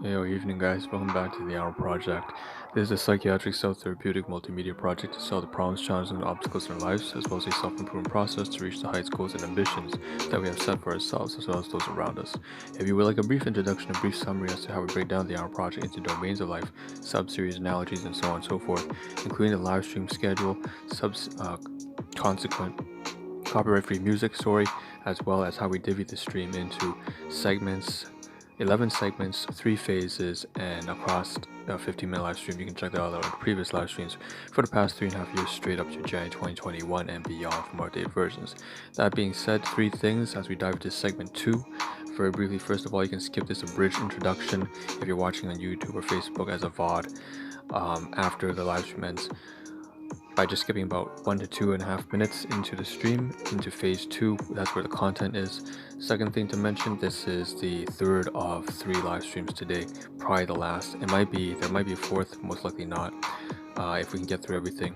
Yo, evening guys, welcome back to the Ahn Rho Project. This is a psychiatric self-therapeutic multimedia project to solve the problems, challenges, and obstacles in our lives, as well as a self-improvement process to reach the heights, goals, and ambitions that we have set for ourselves, as well as those around us. If you would like a brief introduction and brief summary as to how we break down the Ahn Rho Project into domains of life, sub-series, analogies, and so on and so forth, including the live stream schedule, consequent copyright-free music story, as well as how we divvy the stream into segments, 11 segments, 3 phases, and across a 15-minute live stream. You can check that out on the previous live streams for the past 3.5 years straight up to January 2021 and beyond for more updated versions. That being said, 3 things as we dive into segment 2. Very briefly, first of all, you can skip this abridged introduction if you're watching on YouTube or Facebook as a VOD after the live stream ends, by just skipping about 1 to 2.5 minutes into the stream, into phase 2. That's where the content is. Second thing to mention, this is the third of 3 live streams today, probably the last. There might be a fourth, most likely not, if we can get through everything.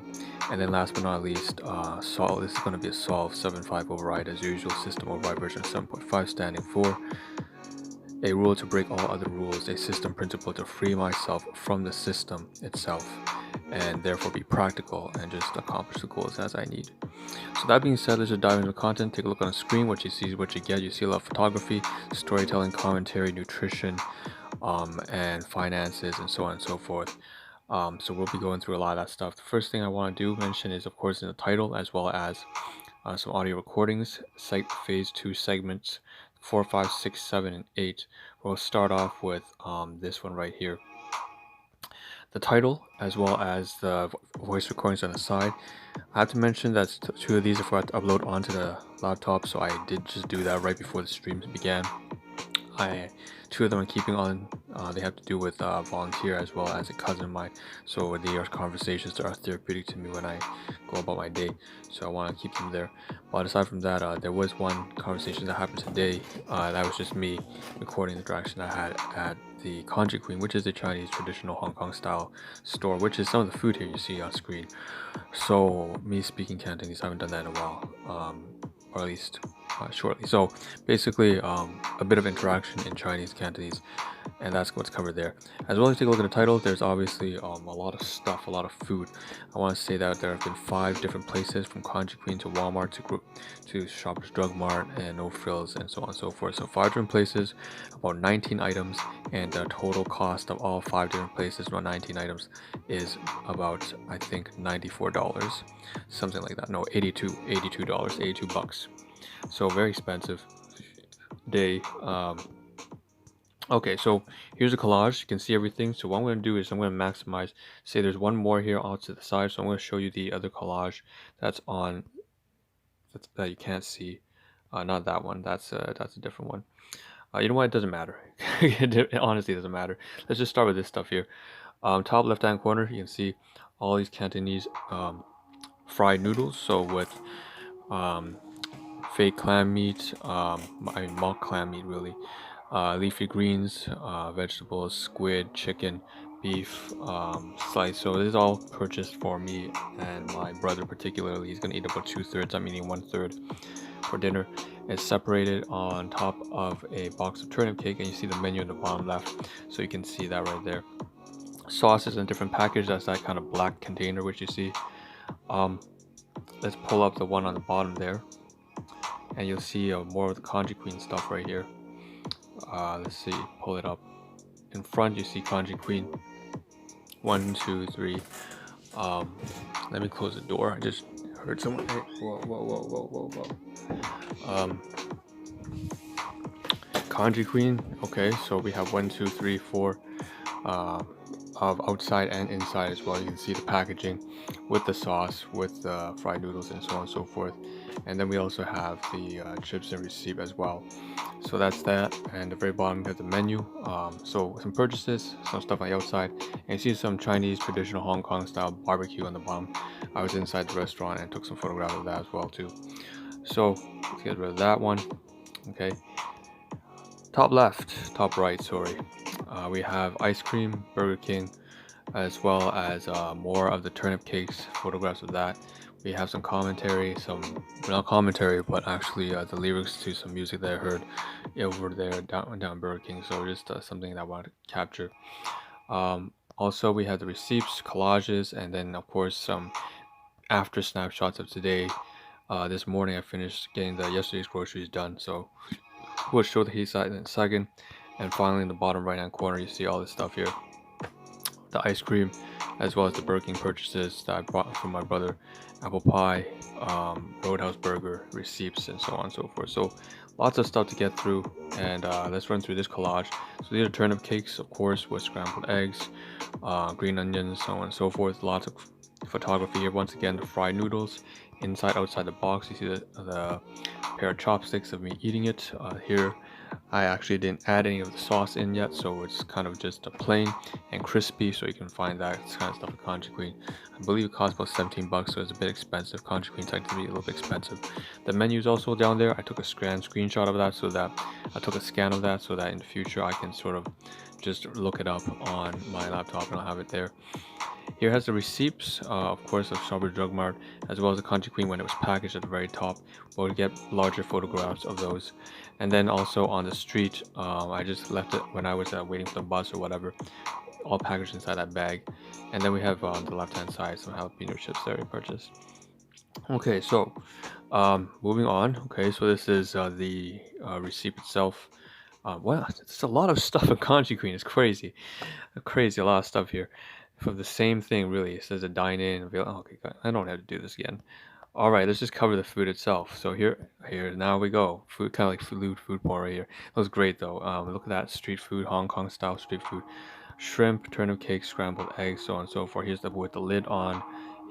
And then last but not least, this is going to be a solve 7.5 override as usual, system override version 7.5, standing for a rule to break all other rules, a system principle to free myself from the system itself, and therefore be practical and just accomplish the goals as I need. So that being said, let's just dive into the content. Take a look on the screen. What you see is what you get. You see a lot of photography, storytelling, commentary, nutrition, and finances, and so on and so forth. So we'll be going through a lot of that stuff. The first thing I want to mention is, of course, in the title, as well as some audio recordings, phase 2 segments 4, 5, 6, 7, and 8. We'll start off with this one right here. The title, as well as the voice recordings on the side. I have to mention that 2 of these I forgot to upload onto the laptop, so I did just do that right before the streams began. 2 of them I'm keeping on. They have to do with volunteer as well as a cousin of mine. So they are conversations that are therapeutic to me when I go about my day. So I want to keep them there. But aside from that, there was one conversation that happened today. That was just me recording the interaction I had at the Kanji Queen, which is a Chinese traditional Hong Kong style store, which is some of the food here you see on screen. So me speaking Cantonese, I haven't done that in a while. Or at least shortly. So basically a bit of interaction in Chinese Cantonese, and that's what's covered there. As well as take a look at the title, there's obviously a lot of stuff, a lot of food. I want to say that there have been 5 different places, from Kanji Queen to Walmart to Shoppers Drug Mart and No Frills and so on and so forth. So 5 different places, about 19 items, and the total cost of all 5 different places, about 19 items, is about, I think, $94, something like that. No, $82, 82 bucks. So very expensive day. Okay, so here's a collage. You can see everything. So what I'm going to do is I'm going to maximize. Say there's one more here off to the side, so I'm going to show you the other collage that's on that you can't see. Not that one. That's a different one. You know what? It doesn't matter. It honestly doesn't matter. Let's just start with this stuff here. Top left-hand corner, you can see all these Cantonese fried noodles. So with fake clam meat, mock clam meat really, leafy greens, vegetables, squid, chicken, beef, slice. So this is all purchased for me and my brother particularly. He's gonna eat about 2/3. I'm eating 1/3 for dinner. It's separated on top of a box of turnip cake, and you see the menu in the bottom left, so you can see that right there. Sauce is in a different package. That's that kind of black container which you see. Let's pull up the one on the bottom there, and you'll see more of the Kanji Queen stuff right here. Let's see, pull it up. In front you see Kanji Queen 1, 2, 3. Let me close the door. I just heard someone. Hey, whoa. Kanji Queen. Okay, so we have 1, 2, 3, 4 of outside and inside as well. You can see the packaging with the sauce, with the fried noodles, and so on and so forth. And then we also have the chips and receipt as well. So that's that. And at the very bottom we have the menu. So some purchases, some stuff on the outside, and you see some Chinese traditional Hong Kong style barbecue on the bottom. I was inside the restaurant and took some photographs of that as well too. So let's get rid of that one. Okay, top right, sorry. We have ice cream, Burger King, as well as more of the turnip cakes, photographs of that. We have some commentary, not commentary, but actually the lyrics to some music that I heard over there down Burger King. So just something that I wanted to capture. Also, we had the receipts, collages, and then of course some after snapshots of today. This morning I finished getting the yesterday's groceries done, so we'll show the heat side in a second. And finally, in the bottom right hand corner, you see all this stuff here: the ice cream, as well as the Burger King purchases that I bought from my brother, apple pie, Roadhouse burger, receipts, and so on and so forth. So lots of stuff to get through, and let's run through this collage. So these are turnip cakes, of course, with scrambled eggs, green onions, so on and so forth. Lots of photography here. Once again, the fried noodles, inside, outside the box. You see the pair of chopsticks of me eating it. Here, I actually didn't add any of the sauce in yet, so it's kind of just a plain and crispy. So you can find that kind of stuff at Country Queen. I believe it costs about 17 bucks, so it's a bit expensive. Country Queen tends to be a little bit expensive. The menu is also down there. I took a screenshot of that, so that I took a scan of that, so that in the future I can sort of just look it up on my laptop and I'll have it there. Here has the receipts, of course, of Shoppers Drug Mart, as well as the Country Queen when it was packaged at the very top. We'll get larger photographs of those. And then also on the street, I just left it when I was waiting for the bus or whatever, all packaged inside that bag. And then we have on the left hand side some jalapeno chips that we purchased. Okay, so moving on. Okay, so this is the receipt itself. Wow, it's a lot of stuff at Country Queen. It's crazy, a lot of stuff here for the same thing. Really, it says a dine in. Okay, I don't have to do this again. All right, let's just cover the food itself. So here now we go. Food, kind of like food porn right here. That was great though. Look at that street food, Hong Kong style street food, shrimp, turnip cake, scrambled eggs, so on and so forth. Here's the with the lid on.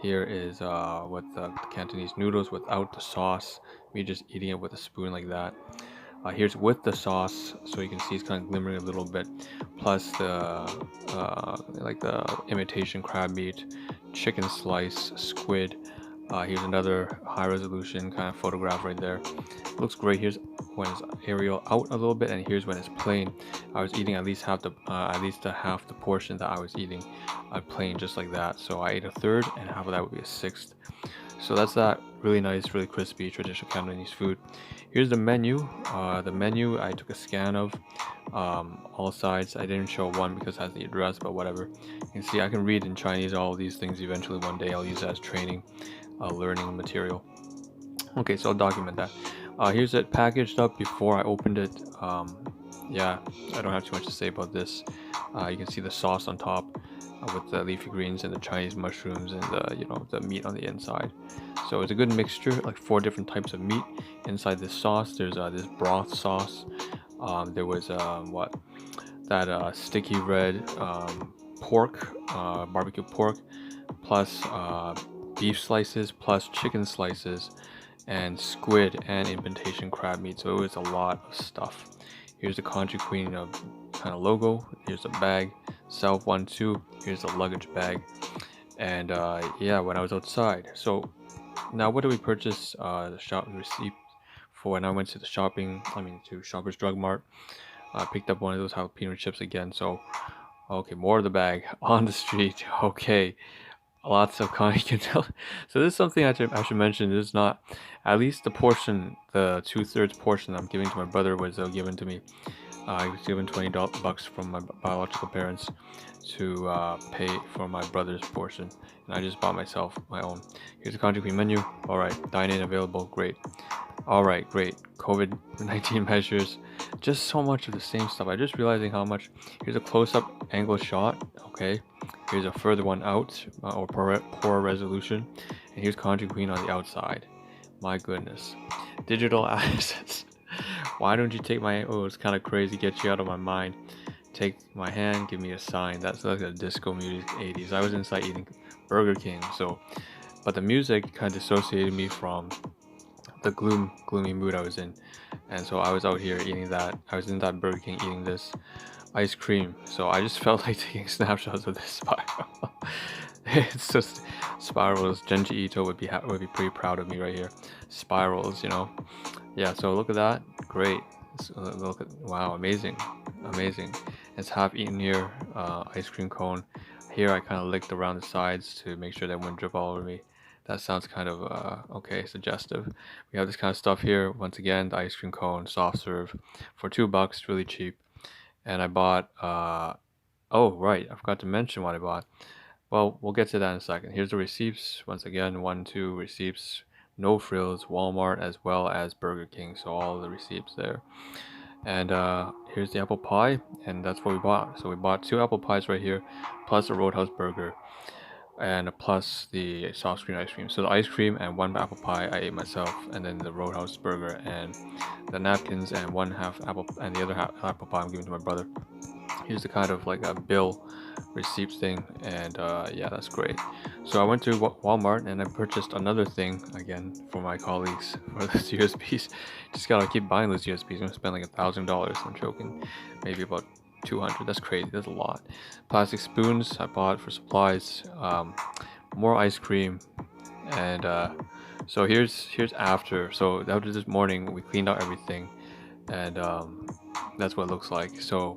Here is with the Cantonese noodles without the sauce. Me just eating it with a spoon like that. Here's with the sauce, so you can see it's kind of glimmering a little bit. Plus the like the imitation crab meat, chicken slice, squid. Here's another high resolution kind of photograph right there. Looks great. Here's when it's aerial out a little bit, and here's when it's plain. I was eating at least half the half the portion that I was eating plain, just like that. So I ate a third, and half of that would be a sixth. So that's that. Really nice, really crispy traditional Cantonese food. Here's the menu. The menu I took a scan of all sides. I didn't show one because it has the address, but whatever. You can see I can read in Chinese all of these things eventually one day. I'll use it as training, learning material. Okay, so I'll document that. Here's it packaged up before I opened it. Yeah, I don't have too much to say about this. You can see the sauce on top with the leafy greens and the Chinese mushrooms and the meat on the inside. So it's a good mixture, like 4 different types of meat inside this sauce. There's this broth sauce. There was sticky red pork, barbecue pork, plus beef slices, plus chicken slices, and squid and imitation crab meat. So it was a lot of stuff. Here's the Country Queen kind of logo. Here's the bag, self 1-2. Here's the luggage bag, and yeah, when I was outside. So now, what do we purchase? The shop receipt for when I went to to Shoppers Drug Mart. I picked up one of those jalapeno chips again. So okay, more of the bag on the street. Okay, lots of you can tell. So this is something I should mention. This is not, at least the portion, the 2/3 portion I'm giving to my brother was given to me. I was given $20 from my biological parents to pay for my brother's portion, and I just bought myself my own. Here's the Country Queen menu. All right, dine in available. Great. All right, great. COVID-19 measures. Just so much of the same stuff. I just realizing how much. Here's a close-up angle shot. Okay. Here's a further one out, or poor resolution. And here's Country Queen on the outside. My goodness. Digital assets. Why don't you take my... Oh, it's kind of crazy. Get you out of my mind. Take my hand. Give me a sign. That's like a disco music 80s. I was inside eating Burger King. So, but the music kind of dissociated me from the gloomy mood I was in. And so I was out here eating that. I was in that Burger King eating this ice cream. So I just felt like taking snapshots of this spiral. It's just spirals. Genji Ito would be pretty proud of me right here. Spirals, Yeah, so look at that. Great. Look at, wow, amazing. It's half eaten here. Ice cream cone. Here I kind of licked around the sides to make sure that it wouldn't drip all over me. That sounds kind of okay, suggestive. We have this kind of stuff here. Once again, the ice cream cone, soft serve, for $2, really cheap. And I bought. Oh right, I forgot to mention what I bought. Well, we'll get to that in a second. Here's the receipts. Once again, 2 receipts. No frills, Walmart as well as Burger King. So all the receipts there. And here's the apple pie, and that's what we bought. So we bought 2 apple pies right here, plus a Roadhouse burger, and plus the soft screen ice cream. So the ice cream and 1 apple pie I ate myself, and then the Roadhouse burger and the napkins and 1/2 apple, and the other half apple pie I'm giving to my brother. Here's the kind of like a bill receipt thing, and yeah, that's great. So I went to Walmart and I purchased another thing again for my colleagues for this USBs. Just gotta keep buying those USBs. I'm gonna spend like $1,000. I'm joking, maybe about 200. That's crazy. That's a lot. Plastic spoons I bought for supplies. More ice cream, and so here's after. So after this morning, we cleaned out everything, and that's what it looks like. So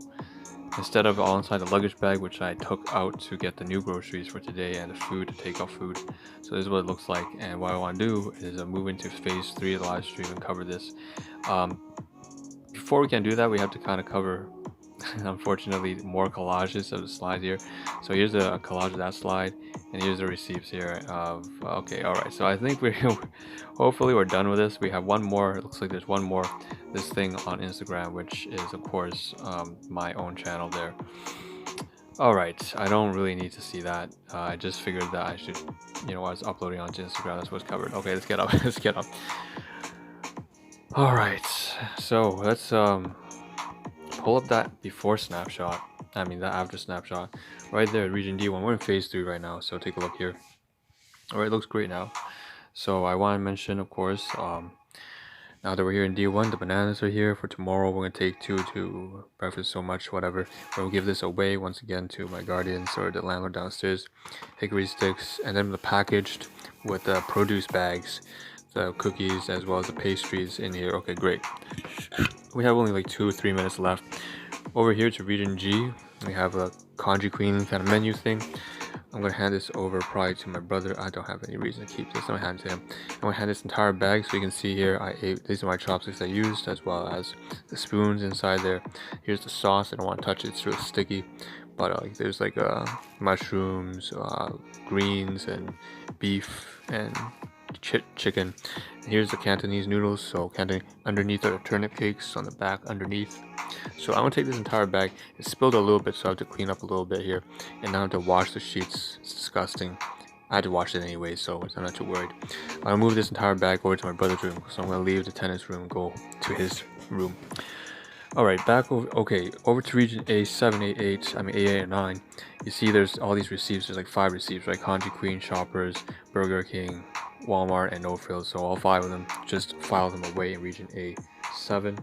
instead of all inside the luggage bag, which I took out to get the new groceries for today and the food, to take out food. So this is what it looks like, and what I want to do is move into phase 3 of the live stream and cover this. Before we can do that, we have to kind of cover unfortunately more collages of the slide here. So here's a collage of that slide, and here's the receipts here of okay, all right, so I think we're hopefully we're done with this. We have one more. It looks like there's one more, this thing on Instagram, which is of course my own channel there. All right, I don't really need to see that. I just figured that I should, I was uploading onto Instagram, that's what's covered. Okay, let's get up. Let's get up. All right, so let's pull up that before snapshot. I mean that after snapshot. Right there, region D1. We're in phase 3 right now, so take a look here. All right, it looks great now. So I want to mention, of course, now that we're here in D1, the bananas are here for tomorrow. We're gonna take 2 to breakfast, so much, whatever. We'll give this away once again to my guardians or the landlord downstairs. Hickory sticks, and then the packaged with the produce bags, the cookies as well as the pastries in here. Okay, great. We have only like 2 or 3 minutes left. Over here to region G, we have a kanji queen kind of menu thing. I'm gonna hand this over probably to my brother. I don't have any reason to keep this. I'm gonna hand it to him. I'm gonna hand this entire bag, so you can see here I ate. These are my chopsticks I used, as well as the spoons inside there. Here's the sauce. I don't want to touch it; it's really sticky. But there's like mushrooms, greens, and beef and chicken. And here's the Cantonese noodles. So Cantonese underneath are the turnip cakes on the back underneath. So I'm gonna take this entire bag. It spilled a little bit, so I have to clean up a little bit here, and now I have to wash the sheets. It's disgusting. I had to wash it anyway, so I'm not too worried. I'm gonna move this entire bag over to my brother's room, so I'm gonna leave the tenant's room and go to his room. Alright, back over. Okay, over to region A788. I mean A89. You see, there's all these receipts. There's like 5 receipts, right? Kanji Queen, Shoppers, Burger King, Walmart, and No Frills. So all 5 of them, just file them away in region A7.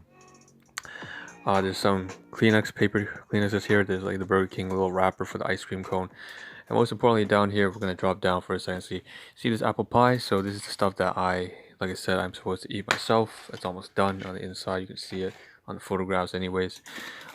There's some Kleenex paper. Kleenex is here. There's like the Burger King little wrapper for the ice cream cone. And most importantly, down here, we're gonna drop down for a second. See this apple pie? So this is the stuff that like I said, I'm supposed to eat myself. It's almost done on the inside. You can see it on the photographs anyways.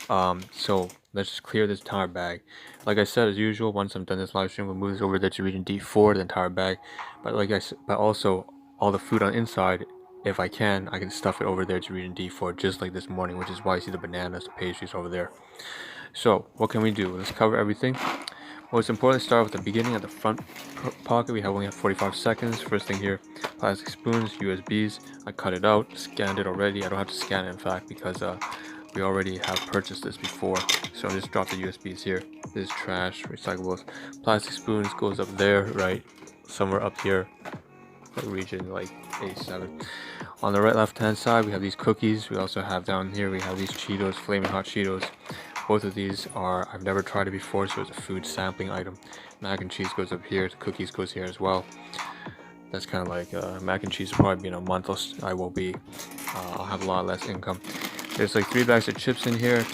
So let's just clear this entire bag. Like I said, as usual, once I'm done this live stream, we'll move this over there to region D4, the entire bag. But like I said, but also all the food on the inside, if I can stuff it over there to region D4, just like this morning, which is why you see the bananas, the pastries over there. So what can we do? Let's cover everything. Well, it's important to start with the beginning at the front pocket. We only have 45 seconds. First thing here, plastic spoons, USBs. I cut it out, scanned it already. I don't have to scan it, in fact, because we already have purchased this before. So I just dropped the USBs here. This is trash, recyclables. Plastic spoons goes up there, right? Somewhere up here, region like A7. On the right left hand side, we have these cookies. We also have down here, we have these Cheetos, Flaming Hot Cheetos. Both of these are, I've never tried it before, so it's a food sampling item. Mac and cheese goes up here, the cookies goes here as well. That's kind of like mac and cheese will probably be in a month. I'll have a lot less income. There's like 3 bags of chips in here,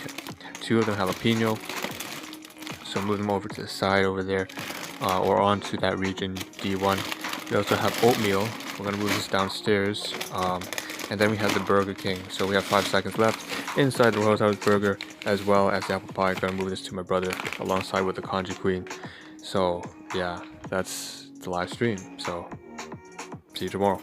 2 of them jalapeno. So move them over to the side over there, or onto that region D1. We also have oatmeal. We're gonna move this downstairs. And then we have the Burger King. So we have 5 seconds left. Inside the Roadhouse burger, as well as the apple pie. I'm gonna move this to my brother alongside with the Kanji Queen. So yeah, that's the live stream. So See you tomorrow.